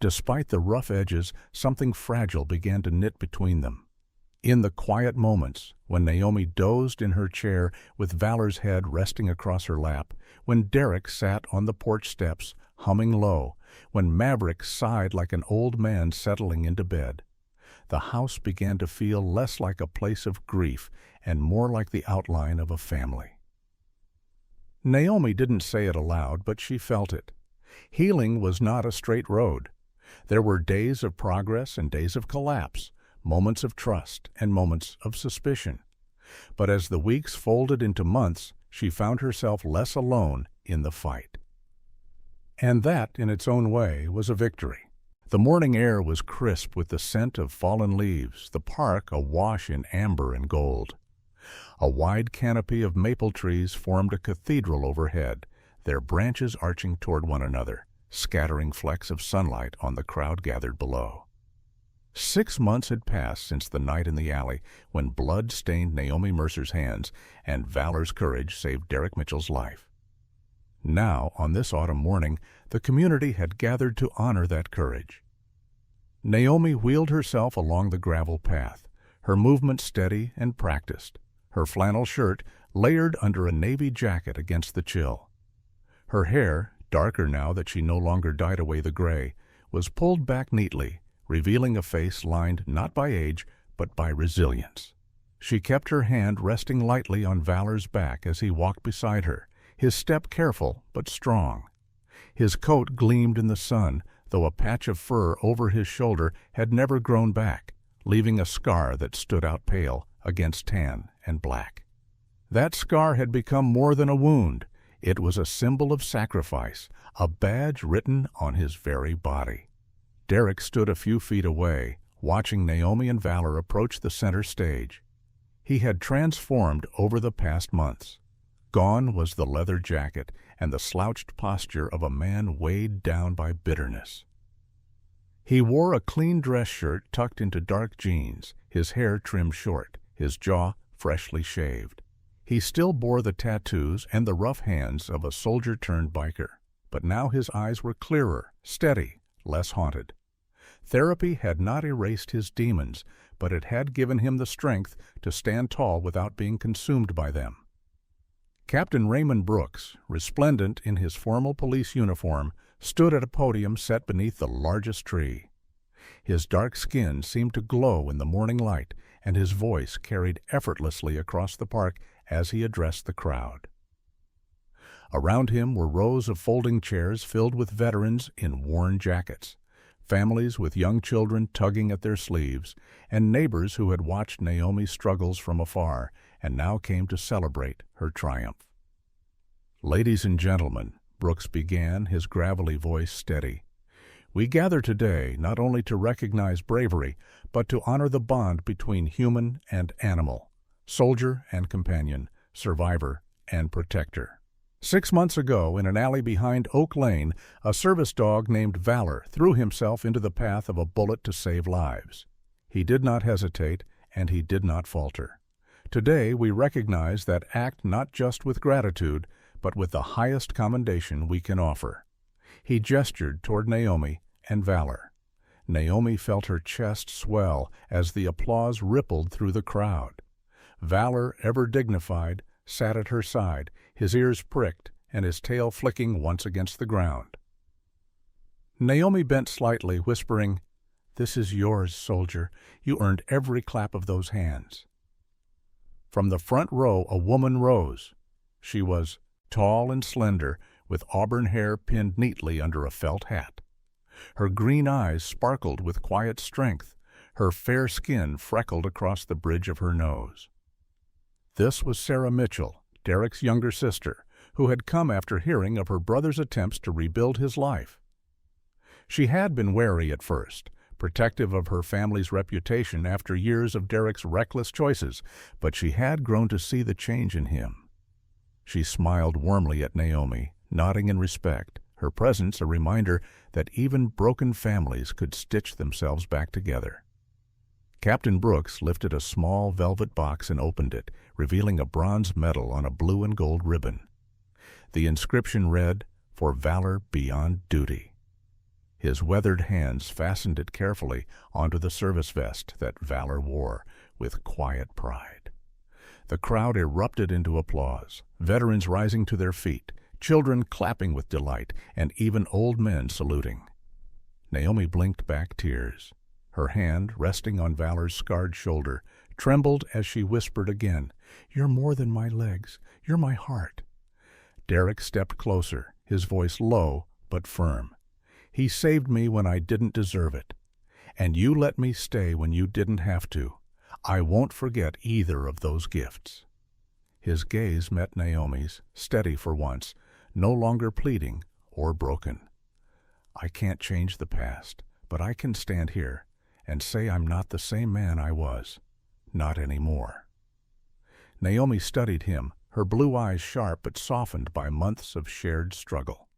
Despite the rough edges, something fragile began to knit between them. In the quiet moments, when Naomi dozed in her chair with Valor's head resting across her lap, when Derek sat on the porch steps, humming low, when Maverick sighed like an old man settling into bed, the house began to feel less like a place of grief and more like the outline of a family. Naomi didn't say it aloud, but she felt it. Healing was not a straight road. There were days of progress and days of collapse, moments of trust and moments of suspicion. But as the weeks folded into months, she found herself less alone in the fight. And that, in its own way, was a victory. The morning air was crisp with the scent of fallen leaves, the park awash in amber and gold. A wide canopy of maple trees formed a cathedral overhead, their branches arching toward one another, scattering flecks of sunlight on the crowd gathered below. 6 months had passed since the night in the alley when blood stained Naomi Mercer's hands and Valor's courage saved Derek Mitchell's life. Now, on this autumn morning, the community had gathered to honor that courage. Naomi wheeled herself along the gravel path, her movement steady and practiced, her flannel shirt layered under a navy jacket against the chill. Her hair, darker now that she no longer dyed away the gray, was pulled back neatly, revealing a face lined not by age, but by resilience. She kept her hand resting lightly on Valor's back as he walked beside her, his step careful but strong. His coat gleamed in the sun, though a patch of fur over his shoulder had never grown back, leaving a scar that stood out pale against tan and black. That scar had become more than a wound. It was a symbol of sacrifice, a badge written on his very body. Derek stood a few feet away, watching Naomi and Valor approach the center stage. He had transformed over the past months. Gone was the leather jacket and the slouched posture of a man weighed down by bitterness. He wore a clean dress shirt tucked into dark jeans, his hair trimmed short, his jaw freshly shaved. He still bore the tattoos and the rough hands of a soldier-turned-biker, but now his eyes were clearer, steady, less haunted. Therapy had not erased his demons, but it had given him the strength to stand tall without being consumed by them. Captain Raymond Brooks, resplendent in his formal police uniform, stood at a podium set beneath the largest tree. His dark skin seemed to glow in the morning light, and his voice carried effortlessly across the park as he addressed the crowd. Around him were rows of folding chairs filled with veterans in worn jackets, families with young children tugging at their sleeves, and neighbors who had watched Naomi's struggles from afar and now came to celebrate her triumph. "Ladies and gentlemen," Brooks began, his gravelly voice steady, "we gather today not only to recognize bravery, but to honor the bond between human and animal, soldier and companion, survivor and protector. 6 months ago, in an alley behind Oak Lane, a service dog named Valor threw himself into the path of a bullet to save lives. He did not hesitate, and he did not falter. Today, we recognize that act not just with gratitude, but with the highest commendation we can offer." He gestured toward Naomi and Valor. Naomi felt her chest swell as the applause rippled through the crowd. Valor, ever dignified, sat at her side, his ears pricked and his tail flicking once against the ground. Naomi bent slightly, whispering, "This is yours, soldier. You earned every clap of those hands." From the front row a woman rose. She was tall and slender, with auburn hair pinned neatly under a felt hat. Her green eyes sparkled with quiet strength, her fair skin freckled across the bridge of her nose. This was Sarah Mitchell, Derek's younger sister, who had come after hearing of her brother's attempts to rebuild his life. She had been wary at first, protective of her family's reputation after years of Derek's reckless choices, but she had grown to see the change in him. She smiled warmly at Naomi, nodding in respect, her presence a reminder that even broken families could stitch themselves back together. Captain Brooks lifted a small velvet box and opened it, revealing a bronze medal on a blue and gold ribbon. The inscription read, "For Valor Beyond Duty." His weathered hands fastened it carefully onto the service vest that Valor wore with quiet pride. The crowd erupted into applause, veterans rising to their feet, children clapping with delight, and even old men saluting. Naomi blinked back tears. Her hand, resting on Valor's scarred shoulder, trembled as she whispered again, "You're more than my legs. You're my heart." Derek stepped closer, his voice low but firm. "He saved me when I didn't deserve it. And you let me stay when you didn't have to. I won't forget either of those gifts." His gaze met Naomi's, steady for once, no longer pleading or broken. "I can't change the past, but I can stand here and say I'm not the same man I was. Not anymore." Naomi studied him, her blue eyes sharp but softened by months of shared struggle.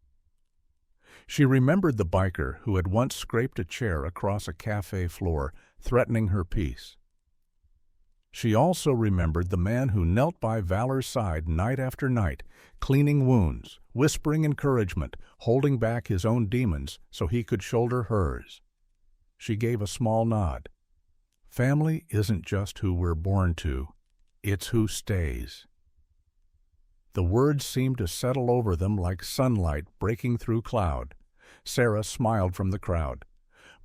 She remembered the biker who had once scraped a chair across a cafe floor, threatening her peace. She also remembered the man who knelt by Valor's side night after night, cleaning wounds, whispering encouragement, holding back his own demons so he could shoulder hers. She gave a small nod. Family isn't just who we're born to, it's who stays. The words seemed to settle over them like sunlight breaking through cloud. Sarah smiled from the crowd.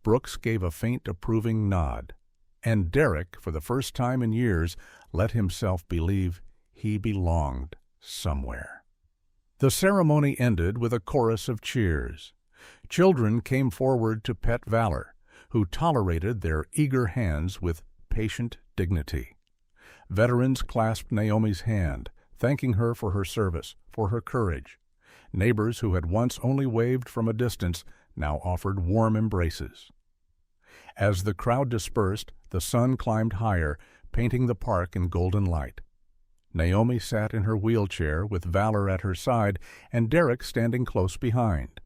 Brooks gave a faint approving nod. And Derek, for the first time in years, let himself believe he belonged somewhere. The ceremony ended with a chorus of cheers. Children came forward to pet Valor, who tolerated their eager hands with patient dignity. Veterans clasped Naomi's hand, thanking her for her service, for her courage. Neighbors who had once only waved from a distance now offered warm embraces. As the crowd dispersed, the sun climbed higher, painting the park in golden light. Naomi sat in her wheelchair with Valor at her side and Derek standing close behind.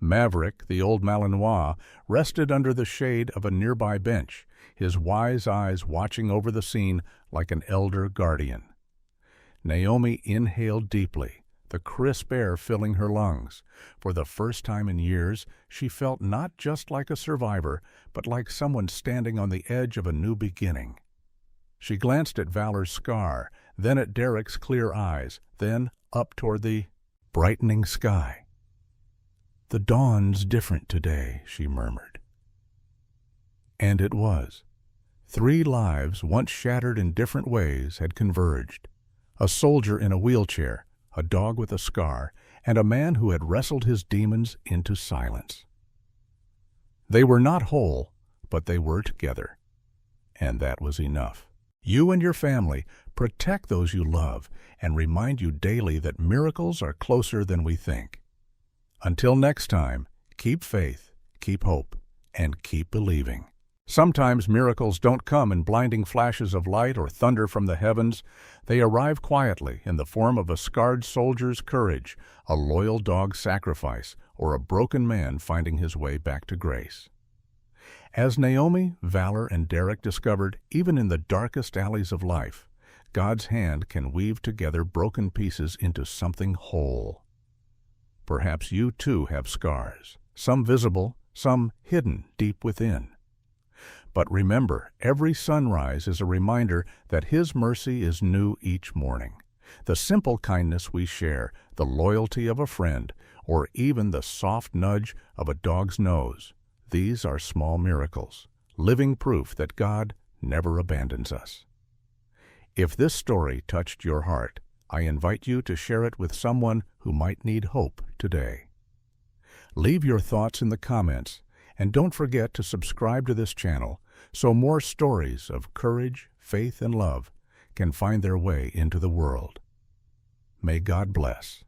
Maverick, the old Malinois, rested under the shade of a nearby bench, his wise eyes watching over the scene like an elder guardian. Naomi inhaled deeply, the crisp air filling her lungs. For the first time in years, she felt not just like a survivor, but like someone standing on the edge of a new beginning. She glanced at Valor's scar, then at Derek's clear eyes, then up toward the brightening sky. "The dawn's different today," she murmured. And it was. 3 lives, once shattered in different ways, had converged. A soldier in a wheelchair, a dog with a scar, and a man who had wrestled his demons into silence. They were not whole, but they were together. And that was enough. You and your family, protect those you love, and remind you daily that miracles are closer than we think. Until next time, keep faith, keep hope, and keep believing. Sometimes miracles don't come in blinding flashes of light or thunder from the heavens. They arrive quietly in the form of a scarred soldier's courage, a loyal dog's sacrifice, or a broken man finding his way back to grace. As Naomi, Valor, and Derek discovered, even in the darkest alleys of life, God's hand can weave together broken pieces into something whole. Perhaps you too have scars, some visible, some hidden deep within. But remember, every sunrise is a reminder that His mercy is new each morning. The simple kindness we share, the loyalty of a friend, or even the soft nudge of a dog's nose, these are small miracles, living proof that God never abandons us. If this story touched your heart, I invite you to share it with someone who might need hope today. Leave your thoughts in the comments, and don't forget to subscribe to this channel so more stories of courage, faith, and love can find their way into the world. May God bless.